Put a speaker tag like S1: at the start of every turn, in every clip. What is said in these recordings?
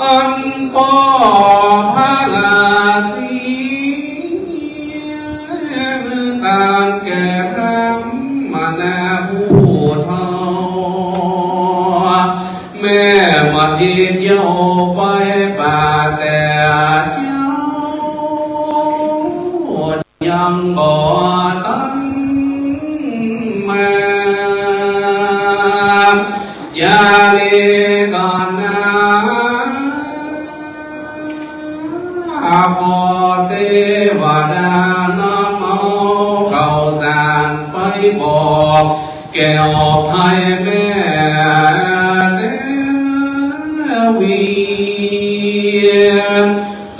S1: อันปอพระลาสีการแก่รำมานาผู้เทาแม่มาที่เจ้าไปป่าแต่เจ้ายังบ่ตั้งมาจาริกานาขอเทวดานำเอาข่าวสารไปบอกแก้วให้แม่เทวี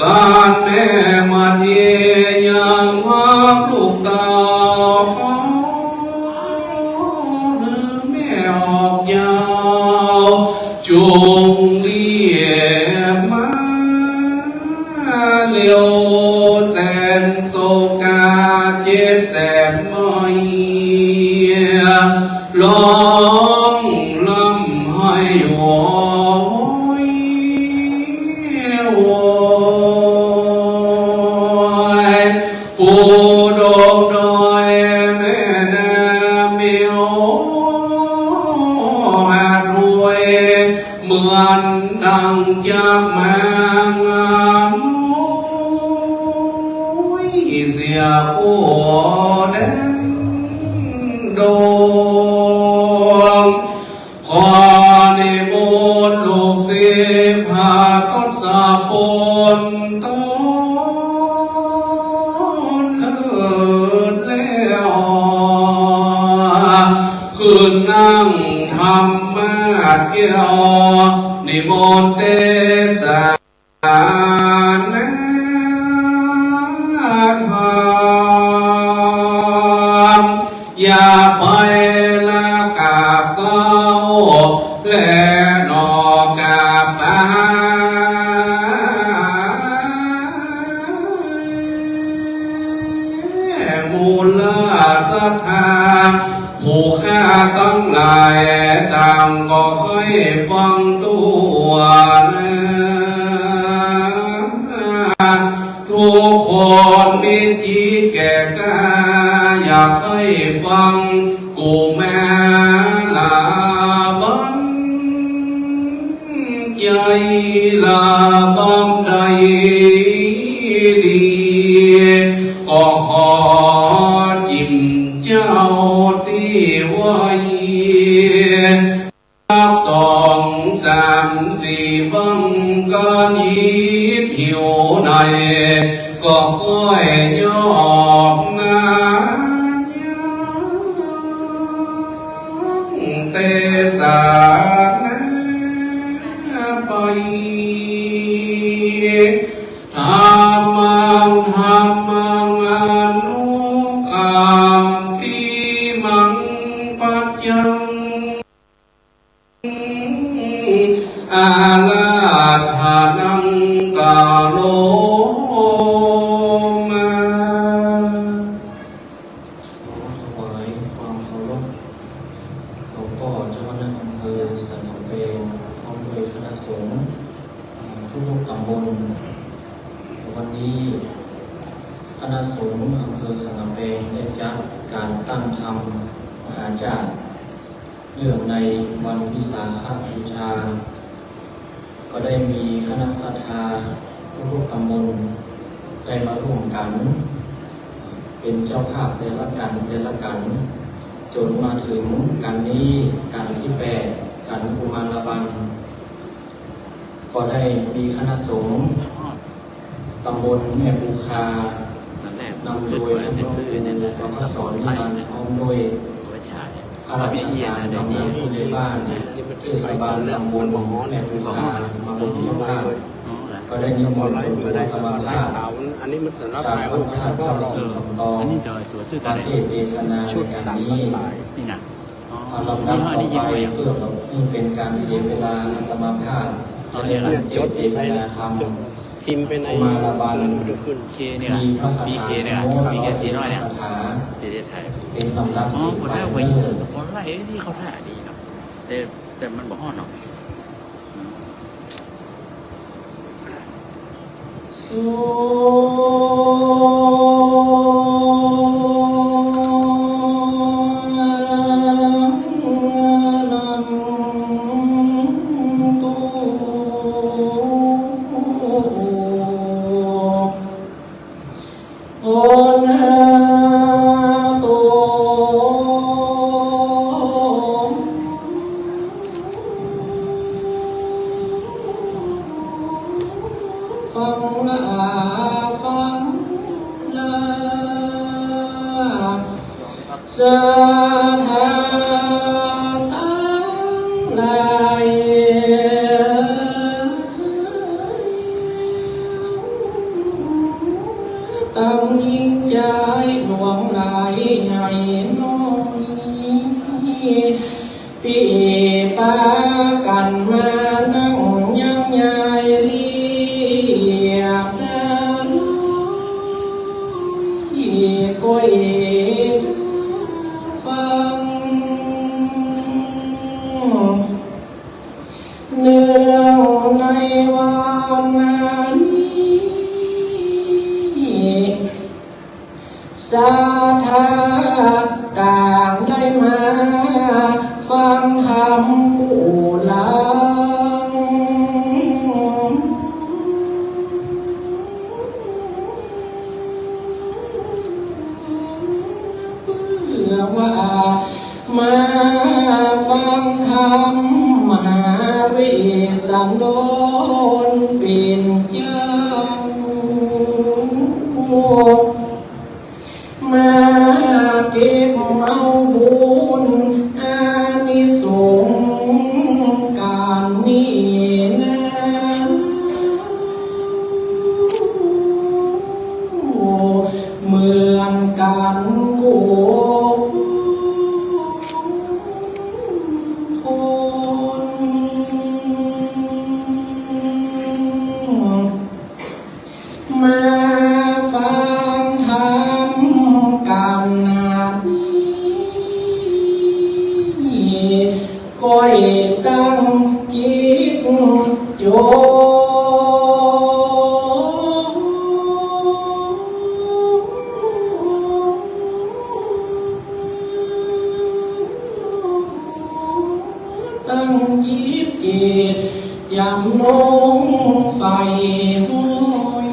S1: การแม่มาเทียยังว่าลูกเต่าแม่ออกยาวจุงเลี้ยมาเลี้ยวแสนโศกาเจ็บแสนไม่ร้องลำให้โวยโวยปูดงดอยแม่นาเมียวหาดรวยเหมือนดังจากมางามเสียผู้แดงดวงขอนิมนต์ลูกศิษย์พาต้นสะปนต้นเลิศแล้วคืนนั่งธรรมะเกี่ยวนิมนต์เตสาอย่าไปละกาบเก้าและนอกาบปามูลศรัทธาผู้ข้าตั้งหลายต่างก็เคยฟังตัวนะทุกคนมีจิตแก่กล้าอยากให้ฟังกูแม่ลาบันใจลาบันใดดีก็ขอจิ้มเจ้าที่ไว้สองสามสี่บังกันยิบหิวในก็ก้อยยอกงานเตสานาไปธรรมังอนุกามปิมังปัจจังอาลาธานังกาโลมา
S2: ถวายความเคารพหลวงพ่อเจ้าคณะอำเภอสันติเบญพร้อมด้วยคณะสงฆ์ทุกตำบลวันนี้คณะสงฆ์อำเภอสันติเบญได้จัดการตั้งธรรมมหาจารย์เนื่องในวันวิสาขบูชาก็ได้มีคณะศรัทธาทุกตำบลได้มาร่วมกันเป็นเจ้าภาพแต่ละกันจนมาถึงกันนี้กันที่8กันกุมารบันก็ได้มีคณะสงฆ์ตำบลแม่ปูคานำโดยท่านหลวงปู่ประสอนนิรันดร์พร้อมโดยข้าราชการในนี้ในบ้านเทศบาลตำบลแม่ปูคามาเป็นเจ้าภาพก็ได้นิมนต์หลวงปู่ธรรมภาพจากพระพุทธเจ้าสิงห์ทองมาเทศน์เทศนาในการนี้ลำดับต่อไปเพื่อเป็นการเสียเวลาอาตมาภาพจะได้ร่วมเทศนาธรรมพิมพ์ไปในมาลาบาลเคเนี่ยมีเคเนี่ยมีแค่สีน้อยเนี่ยเดี๋ยวถ่ายเป็นลำดับสีคนแรกวัยเสือสปอนไล่ที่เขาถ่ายดีเนาะแต่มันบอกฮอดเนาะ ฟังละฟังละสาธาตั้งหลายตั้งยิ่งใจหลวงหลายใหญ่น้อยปีปากันมานั่งยังใหญ่ลีก้อยฟังเนื่องในวันนั้นสาธาต่างได้มาฟังธรรมกูลังว่ามาฟังธรรมมหาวิสันโดษเป็นเจ้ามาเก็บเอาบุญอานิสงส์การนี้นั้นเหมือนกันกูมาฟังธรรมกันนี้ก้อยตั้งจิตโยตั้งจิตเกตยำนงไฟห้อย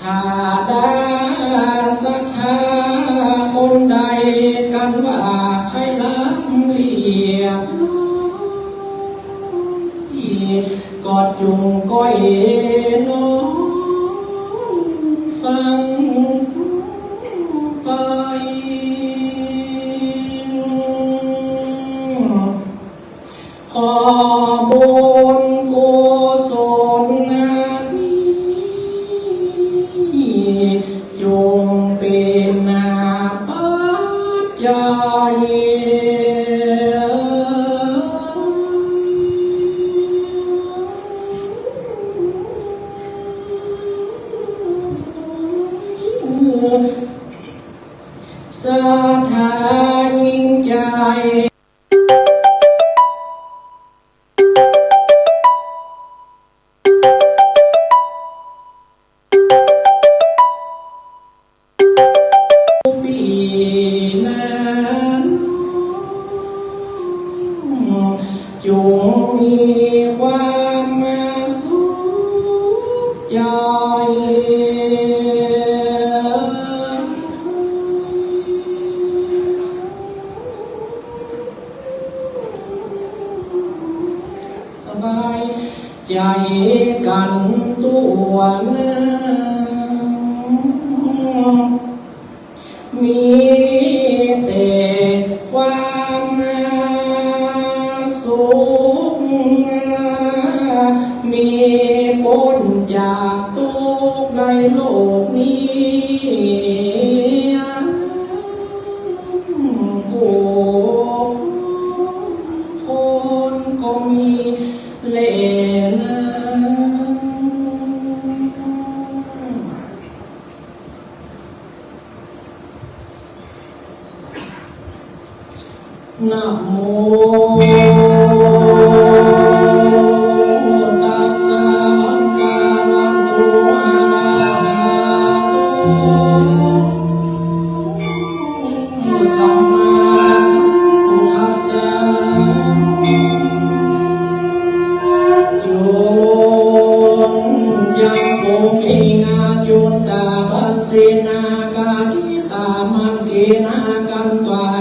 S2: หาดาสักหาคนใดกันว่าใครล้ำเลียบกอดจุงก้อยน้องฟังไปขอบุญกุศลนี้จงเป็นปัจจัยสถายิ่งใจปีนั้นจงมีความสุขใจสบายใจกันตัวนั้นมีแต่ความสุขมีพ้นจากทุกข์ในโลกนี้คนก็มีเล่ห์นะโมตัสสะ
S1: กันตวา